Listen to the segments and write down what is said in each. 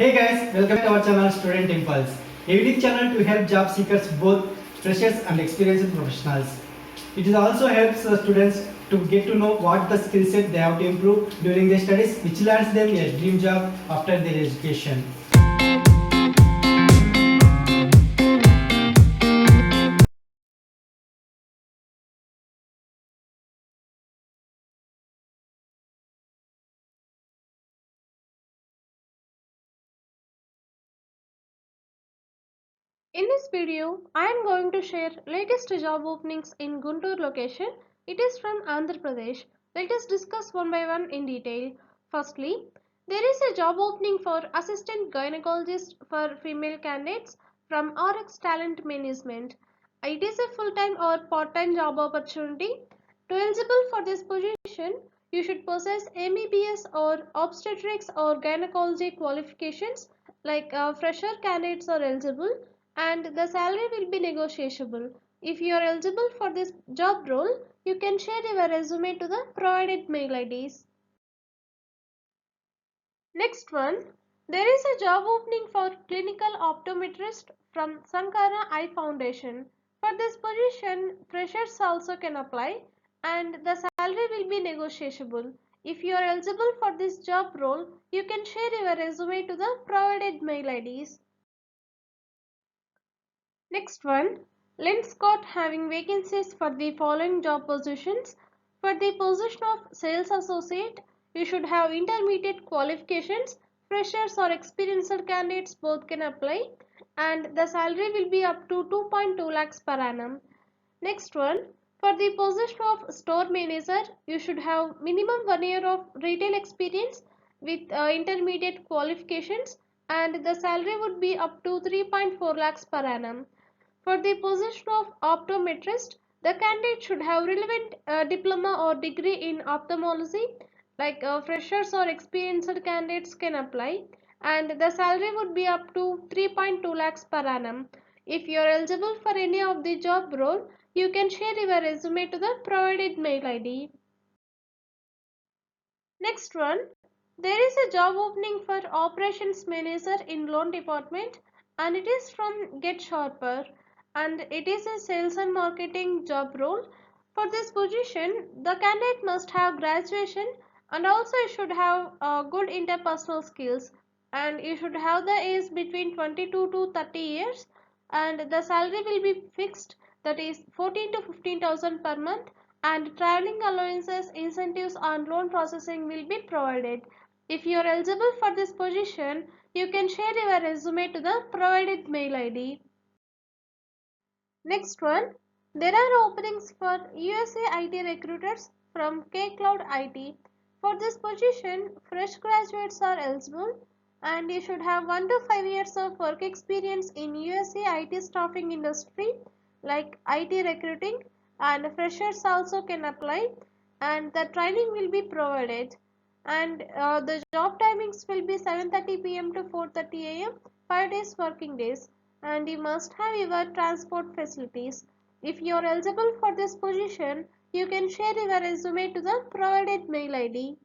Hey guys, welcome to our channel Student Impulse, a unique channel to help job seekers, both freshers and experienced professionals. It also helps students to get to know what the skill set they have to improve during their studies, which lands them a dream job after their education. In this video, I am going to share latest job openings in Guntur location. It is from Andhra Pradesh. Let us discuss one by one in detail. Firstly, there is a job opening for assistant gynecologist for female candidates from RX Talent Management. It is a full-time or part-time job opportunity. To eligible for this position, you should possess MBBS or obstetrics or gynecology qualifications like fresher candidates are eligible and the salary will be negotiable. If you are eligible for this job role, you can share your resume to the provided mail IDs. Next one, there is a job opening for clinical optometrist from Sankara Eye Foundation. For this position, freshers also can apply and the salary will be negotiable. If you are eligible for this job role, you can share your resume to the provided mail IDs. Next one, lindscott having vacancies for the following job positions. For the position of sales associate, you should have intermediate qualifications. Freshers or experienced candidates both can apply and the salary will be up to 2.2 lakhs per annum. Next one, for the position of store manager, you should have minimum 1 year of retail experience with intermediate qualifications and the salary would be up to 3.4 lakhs per annum. For the position of optometrist, the candidate should have relevant diploma or degree in ophthalmology, like freshers or experienced candidates can apply, and the salary would be up to 3.2 lakhs per annum. If you are eligible for any of the job role, you can share your resume to the provided mail ID. Next one, there is a job opening for operations manager in loan department and it is from Get Sharper and it is a sales and marketing job role. For this position, the candidate must have graduation and also you should have good interpersonal skills and you should have the age between 22 to 30 years and the salary will be fixed, that is 14 to 15,000 per month, and traveling allowances, incentives and loan processing will be provided. If you are eligible for this position, you can share your resume to the provided mail ID. Next one, there are openings for USA IT recruiters from K Cloud IT. For this position, fresh graduates are eligible and you should have 1 to 5 years of work experience in USA IT staffing industry like IT recruiting, and freshers also can apply and the training will be provided and the job timings will be 7:30 p.m. to 4:30 a.m. 5 days working days and you must have your transport facilities. If you are eligible for this position, you can share your resume to the provided mail ID.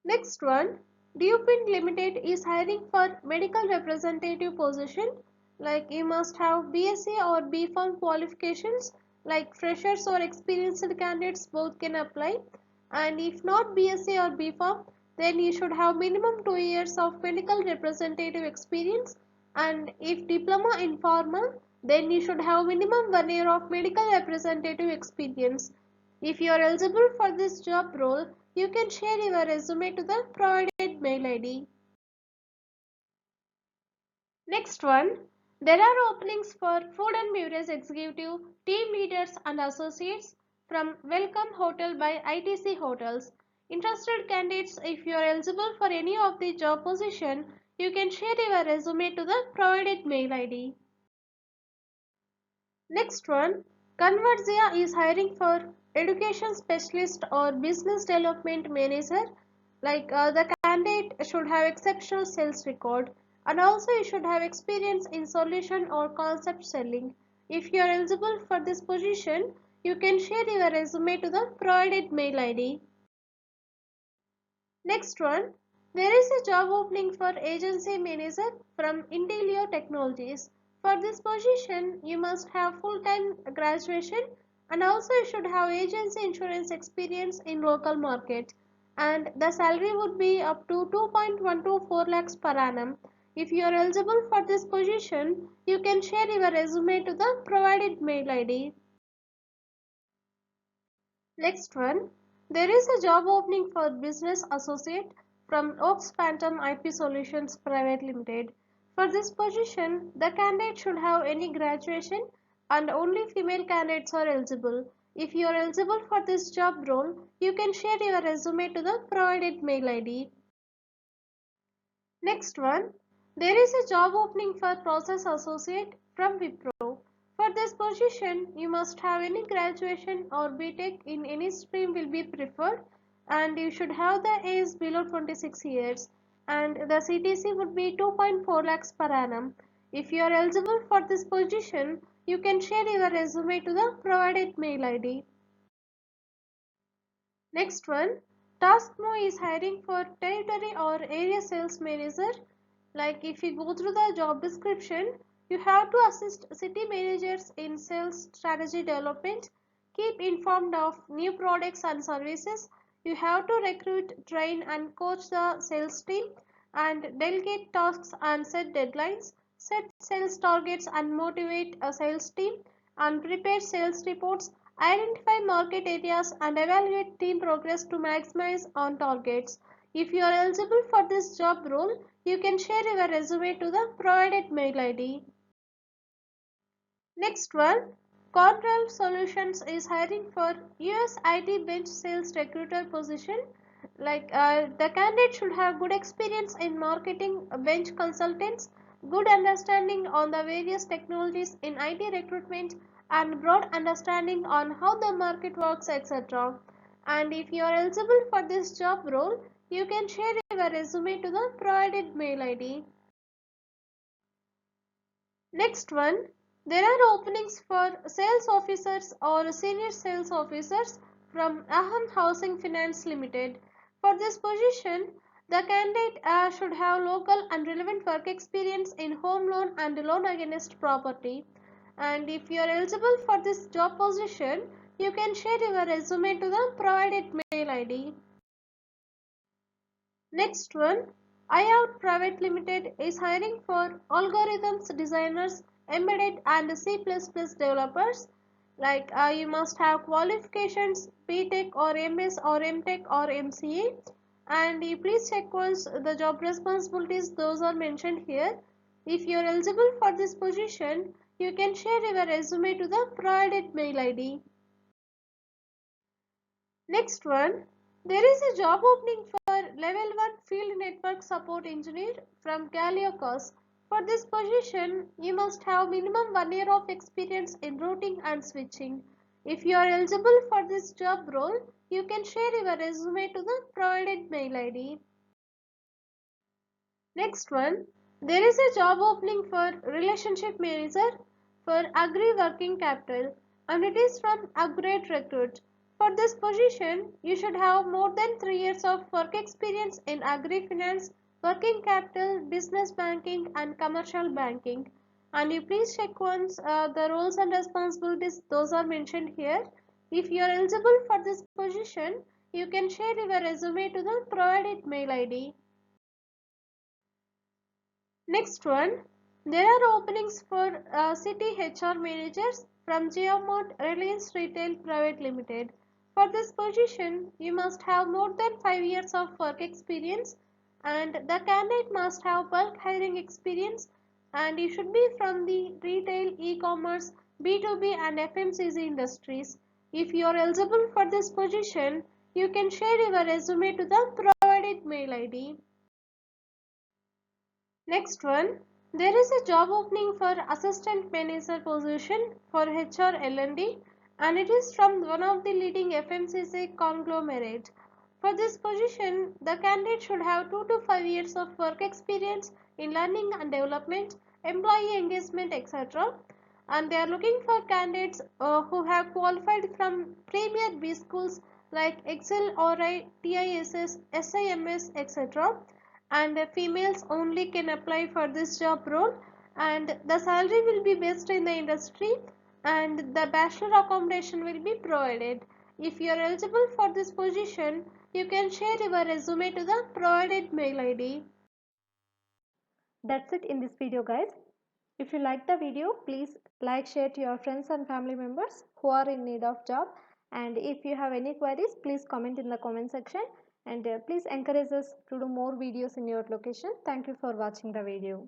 Next one, Dupin Limited is hiring for medical representative position. Like you must have BSc or B.Pharm qualifications. Like freshers or experienced candidates both can apply. And if not BSc or B.Pharm, then you should have minimum 2 years of medical representative experience. And if diploma in pharma, then you should have minimum 1 year of medical representative experience. If you are eligible for this job role, you can share your resume to the provided mail ID. Next one, there are openings for food and beverage executive, team leaders and associates from Welcome Hotel by ITC Hotels. Interested candidates, if you are eligible for any of the job position, you can share your resume to the provided mail ID. Next one, Conversia is hiring for education specialist or business development manager. Like the candidate should have exceptional sales record and also you should have experience in solution or concept selling. If you are eligible for this position, you can share your resume to the provided mail ID. Next one, There is a job opening for agency manager from Intelio Technologies. For this position, you must have full-time graduation and also you should have agency insurance experience in local market. And the salary would be up to 2.124 lakhs per annum. If you are eligible for this position, you can share your resume to the provided mail ID. Next one, there is a job opening for business associate from Oaks Phantom IP Solutions Private Limited. For this position, the candidate should have any graduation and only female candidates are eligible. If you are eligible for this job role, you can share your resume to the provided mail ID. Next one, there is a job opening for process associate from Wipro. For this position, you must have any graduation or BTech in any stream will be preferred and you should have the age below 26 years and the CTC would be 2.4 lakhs per annum. If you are eligible for this position, you can share your resume to the provided mail ID. Next one, Taskmo is hiring for territory or area sales manager. Like if you go through the job description, you have to assist city managers in sales strategy development, keep informed of new products and services. You have to recruit, train and coach the sales team and delegate tasks and set deadlines, set sales targets and motivate a sales team and prepare sales reports, identify market areas and evaluate team progress to maximize on targets. If you are eligible for this job role, you can share your resume to the provided mail ID. Next one, Control Solutions is hiring for US IT bench sales recruiter position. The candidate should have good experience in marketing bench consultants, good understanding on the various technologies in IT recruitment, and broad understanding on how the market works, etc. And if you are eligible for this job role, you can share your resume to the provided mail ID. Next one, there are openings for sales officers or senior sales officers from Aham Housing Finance Limited. For this position, the candidate should have local and relevant work experience in home loan and loan against property. And if you are eligible for this job position, you can share your resume to the provided mail ID. Next one, IOT Private Limited is hiring for algorithms designers, embedded and C++ developers. You must have qualifications BTech or MS or MTech or MCA. And you please check once the job responsibilities, those are mentioned here. If you are eligible for this position, you can share your resume to the provided mail ID. Next one, there is a job opening for level 1 field network support engineer from Kaliakos. For this position, you must have minimum 1 year of experience in routing and switching. If you are eligible for this job role, you can share your resume to the provided mail ID. Next one, there is a job opening for relationship manager for Agri Working Capital and it is from Upgrade Recruit. For this position, you should have more than 3 years of work experience in agri finance, working capital, business banking and commercial banking. And you please check once the roles and responsibilities, those are mentioned here. If you are eligible for this position, you can share your resume to the provided mail ID. Next one, there are openings for city HR managers from Geomart Reliance Retail Private Limited. For this position, you must have more than 5 years of work experience and the candidate must have bulk hiring experience and you should be from the retail, e-commerce, B2B and FMCG industries. If you are eligible for this position, you can share your resume to the provided mail ID. Next one, there is a job opening for assistant manager position for HR L&D and it is from one of the leading FMCG conglomerate. For this position, the candidate should have 2 to 5 years of work experience in learning and development, employee engagement, etc. And they are looking for candidates who have qualified from premier B schools like Excel, ORI, TISS, SIMS, etc. and females only can apply for this job role, and the salary will be based in the industry, and the bachelor accommodation will be provided. If you are eligible for this position, you can share your resume to the provided mail ID. That's it in this video, guys. If you like the video, please like, share to your friends and family members who are in need of job. And if you have any queries, please comment in the comment section, and please encourage us to do more videos in your location. Thank you for watching the video.